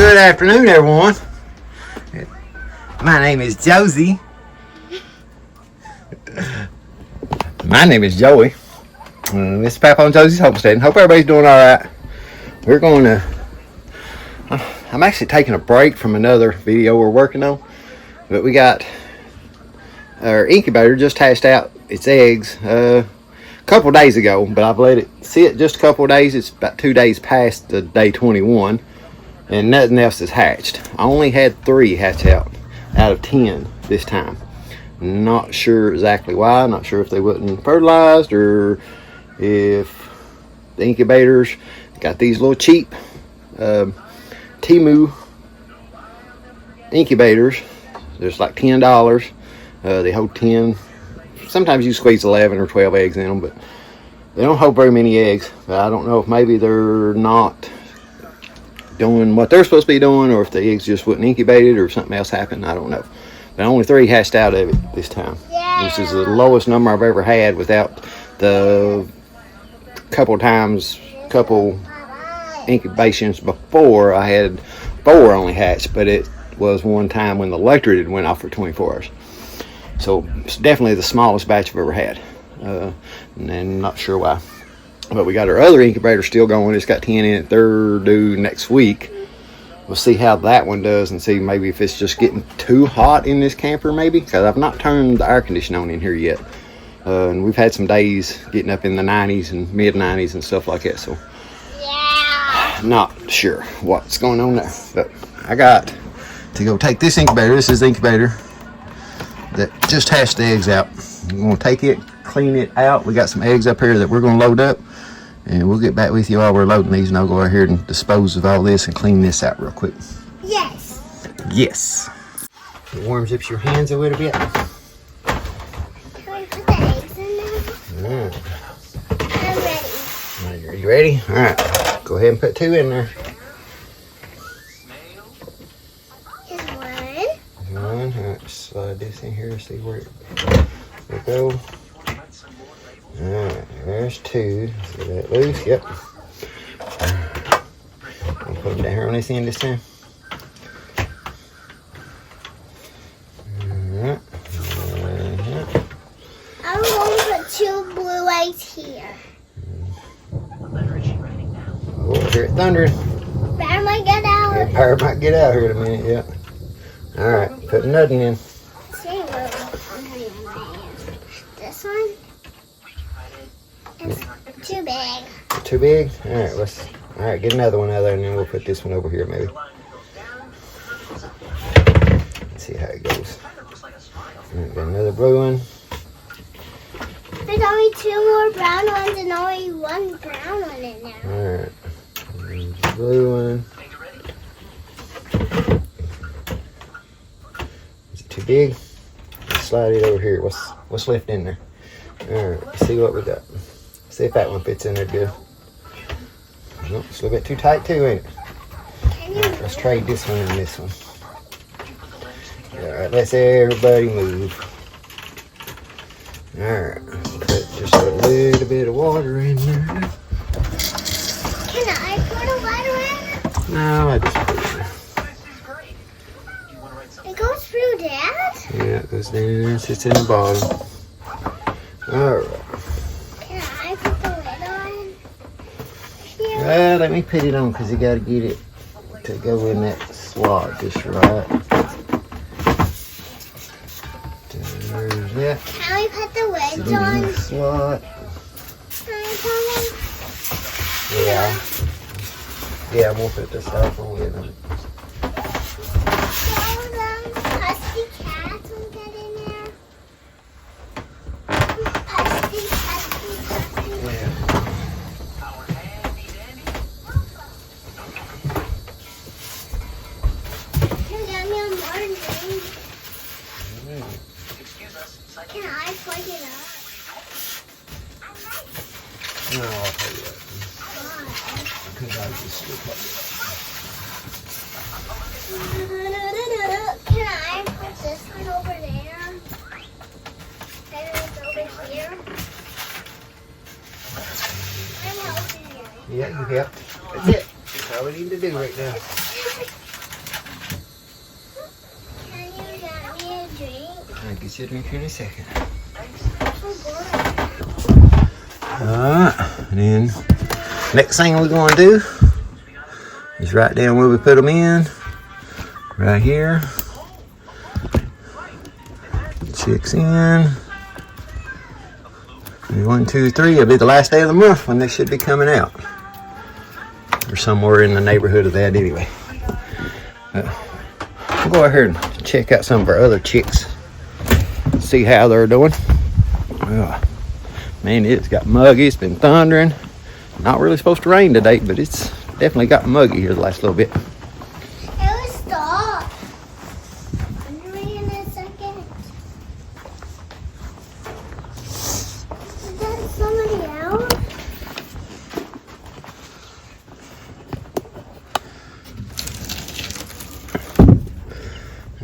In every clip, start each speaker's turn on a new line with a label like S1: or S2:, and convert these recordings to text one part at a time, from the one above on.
S1: Good afternoon, everyone. My name is Josie. My name is Joey. This is Papa and Josie's homestead. Hope everybody's doing all right. We're going to. I'm actually taking a break from another video we're working on, but we got our incubator just hatched out its eggs a couple days ago, but I've let it sit just a couple of days. It's about 2 days past the day 21, and nothing else is hatched. I only had 3 hatch out of 10 this time. Not sure exactly why. Not sure if they wasn't fertilized or if the incubators got these little cheap Timu incubators. There's like $10. They hold 10. Sometimes you squeeze 11 or 12 eggs in them, but they don't hold very many eggs. But I don't know if maybe they're not doing what they're supposed to be doing, or if the eggs just wasn't incubated, or something else happened. I don't know. But only 3 hatched out of it this time. This is the lowest number I've ever had, without the couple incubations before. I had 4 only hatched, but it was one time when the electric went off for 24 hours. So it's definitely the smallest batch I've ever had, and I'm not sure why. But we got our other incubator still going. It's got 10 in it. They're due next week. We'll see how that one does and see maybe if it's just getting too hot in this camper, maybe, because I've not turned the air conditioning on in here yet. And we've had some days getting up in the 90s and mid 90s and stuff like that. So yeah, not sure what's going on there. But I got to go take this incubator. This is the incubator that just hatched the eggs out. I'm going to take it, clean it out. We got some eggs up here that we're going to load up, and we'll get back with you while we're loading these, and I'll go out here and dispose of all this and clean this out real quick.
S2: Yes.
S1: Yes. It warms up your hands a little bit.
S2: Can we put the eggs in there? I'm ready.
S1: Are you ready? All right. Go ahead and put 2 in there.
S2: Here's one.
S1: All right. Slide this in here. See where it will go. Alright, there's 2. Is that loose? Yep. I'll put them down here on this end this time. Alright.
S2: I'm going to put 2 blue eggs here.
S1: Oh, I hear it thundering.
S2: Bear might get out.
S1: Yeah, power might get out here in a minute, yep. Alright, put nothing in.
S2: This one? It's too big.
S1: Too big? Alright, get another one out of there, and then we'll put this one over here maybe. Let's see how it goes. Alright, got another blue one.
S2: There's only 2 more brown ones and only 1 brown one in there.
S1: Alright. There's the blue one. Is it too big? Let's slide it over here. What's left in there? Alright, let's see what we got. See if that one fits in there good. Nope, it's a little bit too tight too, ain't it? Right, let's trade this one and this one. Alright, let's everybody move. Alright, put just a little bit of water in there.
S2: Can I put a water in?
S1: No, I just put it in there.
S2: It goes through that?
S1: Yeah, it goes down, sits in the bottom. Alright.
S2: Can I put the lid on? Here?
S1: Well, let me put it on, because you got to get it to go in that slot just right. There's that.
S2: Can we put the
S1: It's
S2: lids
S1: in
S2: on?
S1: the slot.
S2: Can I put
S1: Yeah. Yeah, I'm going to put this stuff on it.
S2: Husky cats will get in there. Husky.
S1: Yeah.
S2: Can I get me a morning? Can I plug it up?
S1: No, I'll tell you that. Because I just look up.
S2: Can I put this one over there? And it's over here. I'm helping you.
S1: Yeah, you help. That's it. That's all we need to do right now. I'll get you a drink here in a second.
S2: Oh,
S1: Alright, and then next thing we're going to do is write down where we put them in. Right here. Chicks in. And 1, 2, 3. It'll be the last day of the month when they should be coming out. Or somewhere in the neighborhood of that anyway. We'll go out here and check out some of our other chicks. See how they're doing. Man, it's got muggy. It's been thundering. Not really supposed to rain today, but it's definitely got muggy here the last little bit.
S2: it was stop. I'm doing in a second. Is that somebody else?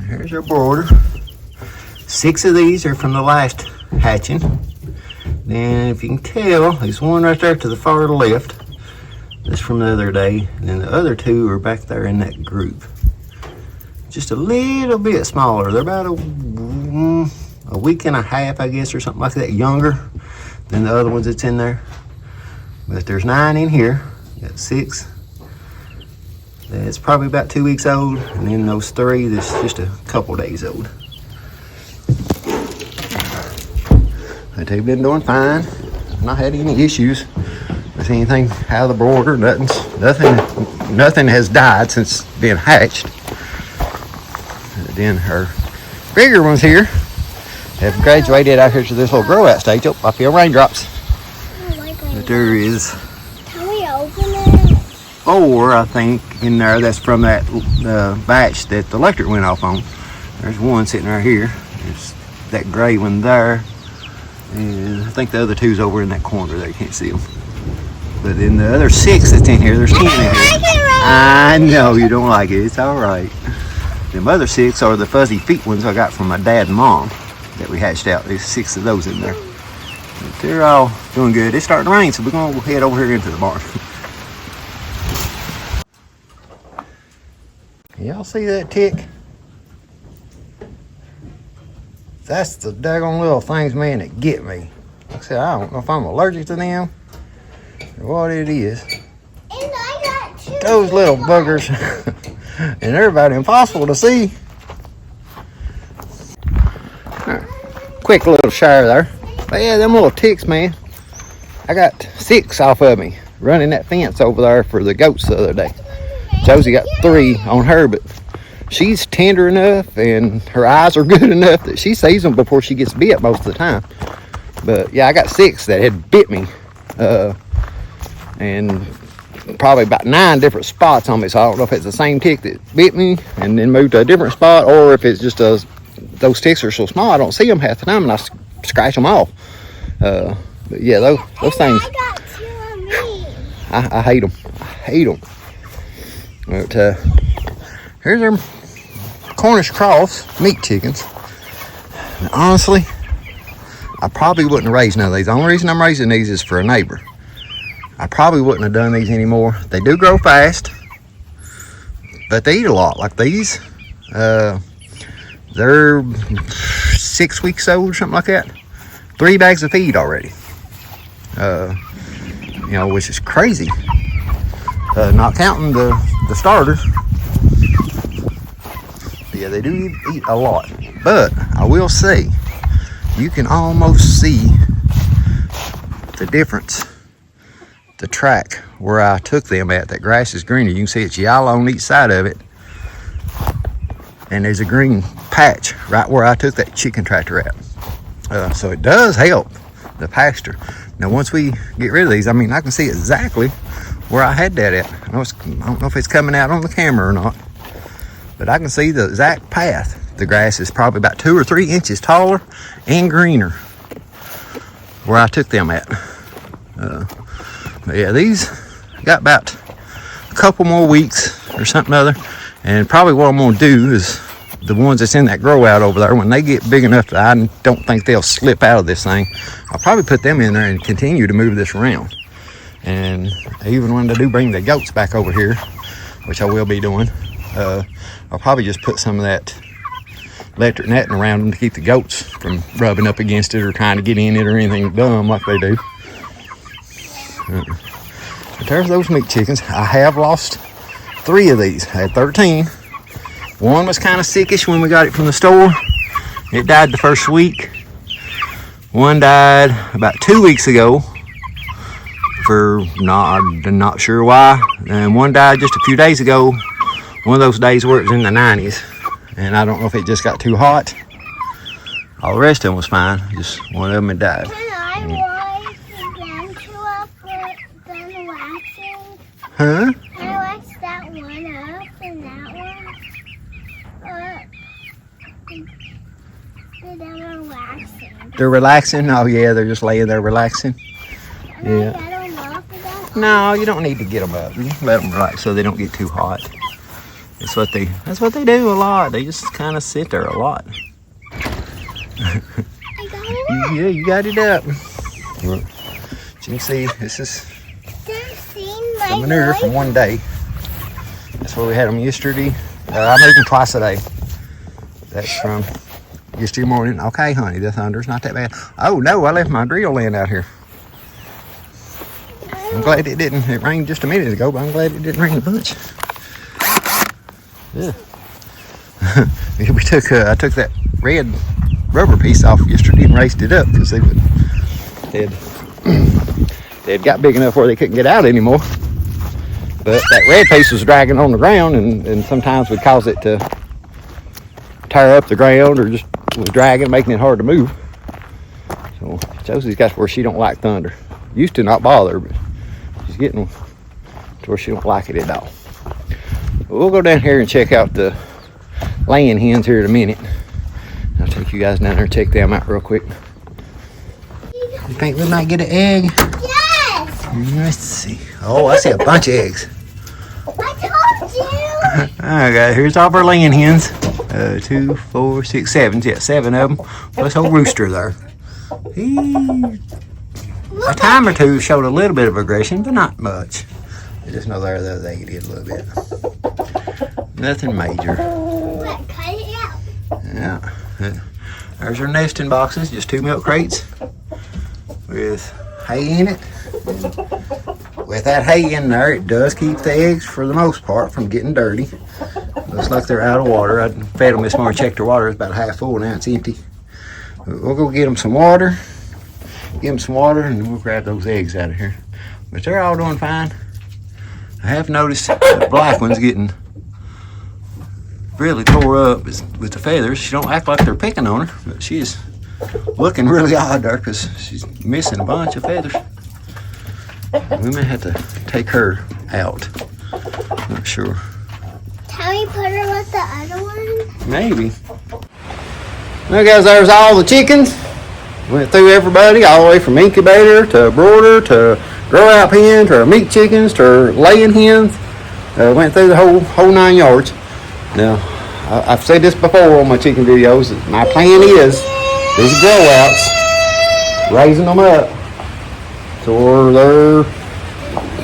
S1: Here's our border. 6 of these are from the last hatching. Then if you can tell, there's one right there to the far left. That's from the other day. And then the other 2 are back there in that group. Just a little bit smaller. They're about a week and a half, I guess, or something like that, younger than the other ones that's in there. But there's 9 in here. Got 6. That's probably about 2 weeks old. And then those 3 that's just a couple days old. But they've been doing fine. I've not had any issues with anything out of the border. Nothing has died since being hatched. And then her bigger ones here have graduated out here to this little grow out stage. Oh, I feel raindrops. But there is
S2: Can we open it?
S1: 4, I think, in there. That's from that batch that the electric went off on. There's 1 sitting right here. There's that gray one there. And I think the other 2's over in that corner there. You can't see them. But then the other 6 that's in here, there's 10 in here. I know you don't like it. It's all right. Them other 6 are the fuzzy feet ones I got from my dad and mom that we hatched out. There's 6 of those in there. But they're all doing good. It's starting to rain, so we're going to head over here into the barn. Y'all see that tick? That's the daggone little things, man, that get me. Like I said, I don't know if I'm allergic to them or what it is.
S2: And I got 2.
S1: Those little buggers. And they're about impossible to see. Right. Quick little shower there. But yeah, them little ticks, man. I got 6 off of me running that fence over there for the goats the other day. Josie got 3 on her, but she's tender enough and her eyes are good enough that she sees them before she gets bit most of the time. But yeah, I got 6 that had bit me. And probably about 9 different spots on me. So I don't know if it's the same tick that bit me and then moved to a different spot, or if it's just those ticks are so small I don't see them half the time and I scratch them off. But yeah, those things.
S2: I got 2 on me.
S1: I hate them. I hate them. But here's our Cornish cross meat chickens. And honestly, I probably wouldn't have raised none of these. The only reason I'm raising these is for a neighbor. I probably wouldn't have done these anymore. They do grow fast, but they eat a lot. Like these, they're 6 weeks old or something like that. 3 bags of feed already. You know, which is crazy. Not counting the starters. But yeah, they do eat a lot. But I will say, you can almost see the difference. The track where I took them at, that grass is greener. You can see it's yellow on each side of it. And there's a green patch right where I took that chicken tractor at. So it does help the pasture. Now once we get rid of these, I mean, I can see exactly where I had that at. I don't know if it's coming out on the camera or not, but I can see the exact path. The grass is probably about 2 or 3 inches taller and greener where I took them at. But yeah, these got about a couple more weeks or something other. And probably what I'm gonna do is the ones that's in that grow out over there, when they get big enough that I don't think they'll slip out of this thing, I'll probably put them in there and continue to move this around. And even when I do bring the goats back over here, which I will be doing, I'll probably just put some of that electric netting around them to keep the goats from rubbing up against it or trying to get in it or anything dumb like they do. But there's those meat chickens. I have lost 3 of these. I had 13. One was kind of sickish when we got it from the store. It died the first week. One died about 2 weeks ago I'm not sure why. And one died just a few days ago. One of those days where it was in the 90s. And I don't know if it just got too hot. All the rest of them was fine. Just one of them had died.
S2: Can I wax them two up with them waxing?
S1: Huh?
S2: Can I wax that one up and that one? They were waxing.
S1: They're relaxing? Oh yeah, they're just laying there relaxing.
S2: And I got them up and that.
S1: No, you don't need to get them up. You let them relax so they don't get too hot. That's what they do a lot. They just kind of sit there a lot.
S2: I got it up.
S1: Yeah, you got it up. You can see this is the manure from one day. That's where we had them yesterday. I made them twice a day. That's from yesterday morning. Okay, honey, the thunder's not that bad. Oh no, I left my drill laying out here. I'm glad it didn't. It rained just a minute ago, but I'm glad it didn't rain a bunch. Yeah. I took that red rubber piece off yesterday and raised it up because they'd got big enough where they couldn't get out anymore. But that red piece was dragging on the ground and sometimes would cause it to tear up the ground or just was dragging, making it hard to move. So Josie's got to where she don't like thunder. Used to not bother her, but she's getting to where she don't like it at all. But we'll go down here and check out the laying hens here in a minute. I'll take you guys down there and check them out real quick. You think we might get an egg?
S2: Yes!
S1: Let's see. Oh, I see a bunch of eggs.
S2: I told you!
S1: Okay, here's all of our laying hens. 2, 4, 6, 7. Yeah, 7 of them. Plus old rooster there. A time or two showed a little bit of aggression, but not much. I just know there the other day he did a little bit. Nothing major.
S2: What, cut it out?
S1: Yeah. There's our nesting boxes, just 2 milk crates with hay in it. And with that hay in there, it does keep the eggs, for the most part, from getting dirty. Looks like they're out of water. I fed them this morning, checked their water. It's about half full, now it's empty. We'll go get them some water. Give them some water, and then we'll grab those eggs out of here. But they're all doing fine. I have noticed the black one's getting really tore up with the feathers. She don't act like they're picking on her, but she's looking really odd there because she's missing a bunch of feathers. We may have to take her out. Not sure.
S2: Can we put her with the other one?
S1: Maybe. Well, guys, there's all the chickens. Went through everybody, all the way from incubator to broiler to grow out pen to our meat chickens to our laying hens. Went through the whole 9 yards. Now, I've said this before on my chicken videos. My plan is these grow outs, raising them up so they're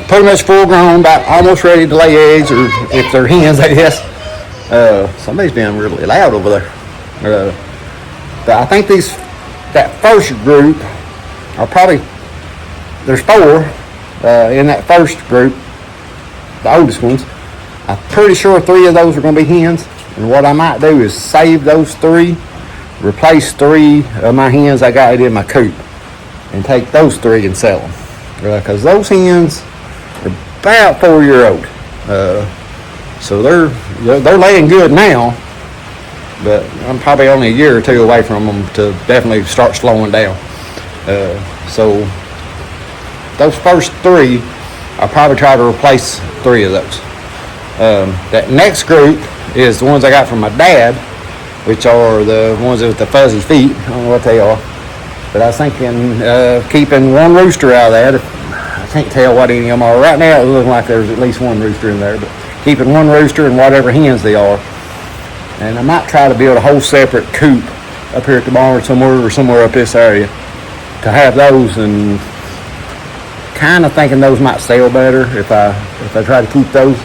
S1: pretty much full grown, about almost ready to lay eggs, or if they're hens, I guess. Somebody's being really loud over there. But I think that first group are probably, there's 4 in that first group, the oldest ones. I'm pretty sure 3 of those are going to be hens. And what I might do is save those 3, replace 3 of my hens I got in my coop, and take those 3 and sell them. Because those hens are about 4-year-old. So they're laying good now, but I'm probably only a year or 2 away from them to definitely start slowing down. So those first 3, I'll probably try to replace 3 of those. That next group is the ones I got from my dad, which are the ones with the fuzzy feet. I don't know what they are, but I was thinking keeping 1 rooster out of that. I can't tell what any of them are. Right now it looks like there's at least 1 rooster in there, but keeping 1 rooster and whatever hens they are. And I might try to build a whole separate coop up here at the barn somewhere up this area to have those, and kind of thinking those might sell better if I try to keep those.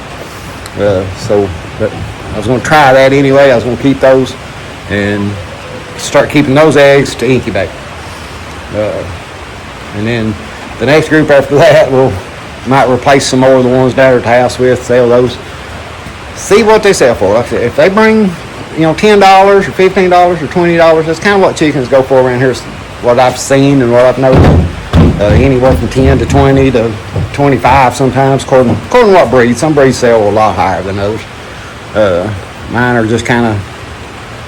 S1: But I was going to try that anyway. I was going to keep those and start keeping those eggs to incubate. And then the next group after that, might replace some more of the ones down at the house with, sell those. See what they sell for. Like I said, if they bring, $10 or $15 or $20, that's kind of what chickens go for around here. What I've seen and what I've noticed. Anywhere from 10 to 20 to 25 sometimes, according to what breed. Some breeds sell a lot higher than others. Mine are just kind of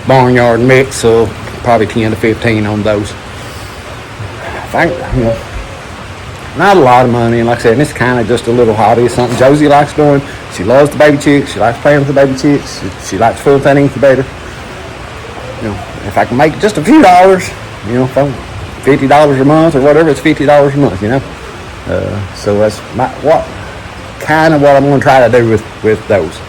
S1: barnyard mix, so probably 10 to 15 on those. Not a lot of money, and like I said, it's kind of just a little hobby. It's something Josie likes doing. She loves the baby chicks. She likes playing with the baby chicks. She likes filling that incubator. If I can make just a few dollars, if I'm $50 a month or whatever, it's $50 a month, so that's what I'm going to try to do with those.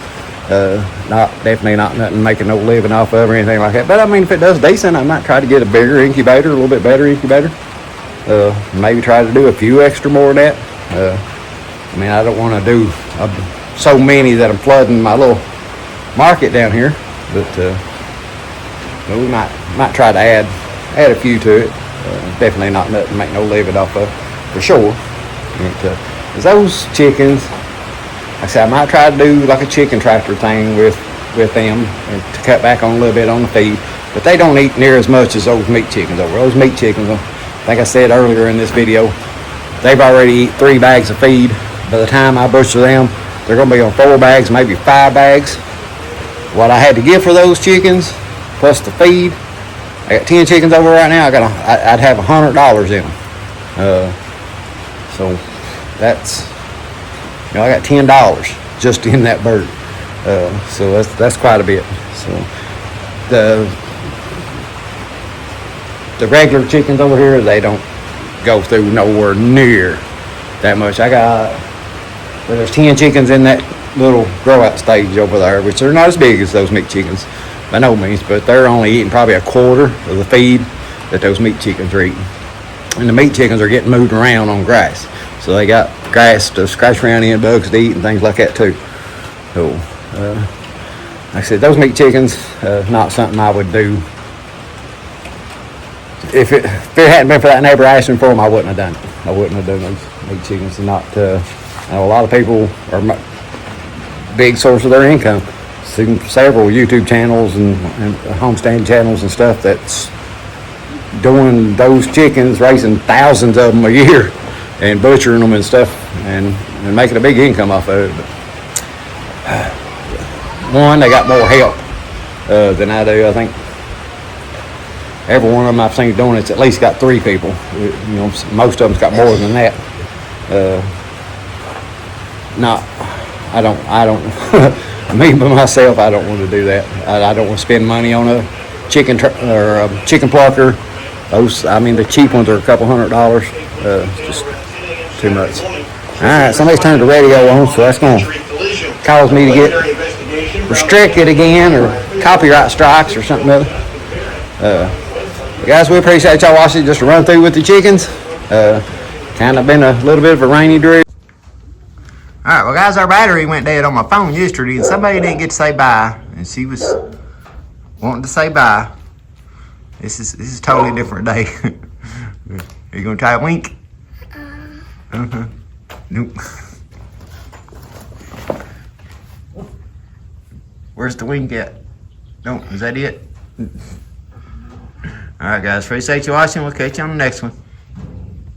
S1: Definitely not nothing making no living off of or anything like that. But I mean, if it does decent, I might try to get a bigger incubator, a little bit better incubator. Maybe try to do a few extra more of that. I don't want to do so many that I'm flooding my little market down here, but we might try to add a few to it. Definitely not nothing to make no living off of, for sure. But, those chickens, like I said, I might try to do like a chicken tractor thing with them, and to cut back on a little bit on the feed. But they don't eat near as much as those meat chickens over. Those meat chickens, like I said earlier in this video, they've already eat 3 bags of feed. By the time I butcher them, they're going to be on 4 bags, maybe 5 bags. What I had to give for those chickens, plus the feed, I got 10 chickens over right now. I'd have $100 in them. So that's, I got $10 just in that bird. So that's quite a bit. So the regular chickens over here, they don't go through nowhere near that much. There's 10 chickens in that little grow out stage over there, which are not as big as those meat chickens by no means, but they're only eating probably a quarter of the feed that those meat chickens are eating. And the meat chickens are getting moved around on grass, so they got grass to scratch around in, bugs to eat, and things like that too. So like I said, those meat chickens, not something I would do. If it hadn't been for that neighbor asking for them, I wouldn't have done it. I wouldn't have done those meat chickens. And not I know a lot of people are a big source of their income. Seen several YouTube channels and homesteading channels and stuff that's doing those chickens, raising thousands of them a year and butchering them and stuff, and making a big income off of it. But, one, they got more help than I do. I think every one of them I've seen doing it's at least got 3 people. Most of them's got more than that. I don't. Me by myself, I don't want to do that. I don't want to spend money on a chicken or a chicken plucker. The cheap ones are a couple $100. Just too much. All right, somebody's turned the radio on, so that's going to cause me to get restricted again, or copyright strikes or something other. Guys, we appreciate y'all watching. Just a run through with the chickens. Kind of been a little bit of a rainy day. All right, well, guys, our battery went dead on my phone yesterday, and somebody didn't get to say bye, and she was wanting to say bye. This is a totally different day. Are you gonna try a wink? Nope. Where's the wink at? No, is that it? All right, guys, appreciate you watching. We'll catch you on the next one.